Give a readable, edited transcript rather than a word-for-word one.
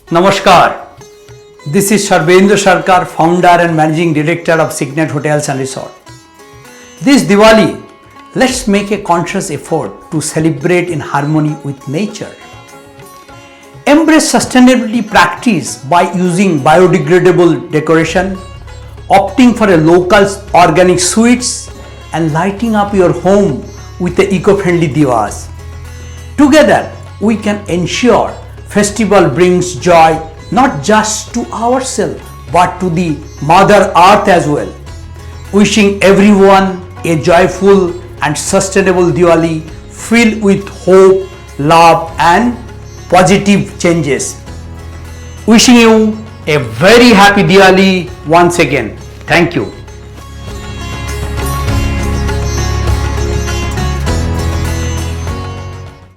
Namaskar. This is Sarbendra Sarkar, founder and managing director of Cygnett Hotels and Resorts. This Diwali, let's make a conscious effort to celebrate in harmony with nature. Embrace sustainability practice by using biodegradable decoration, opting for a local organic sweets, and lighting up your home with the eco-friendly divas. Together, we can ensure festival brings joy not just to ourselves but to the Mother Earth as well. Wishing everyone a joyful and sustainable Diwali filled with hope, love and positive changes. Wishing you a very happy Diwali once again. Thank you.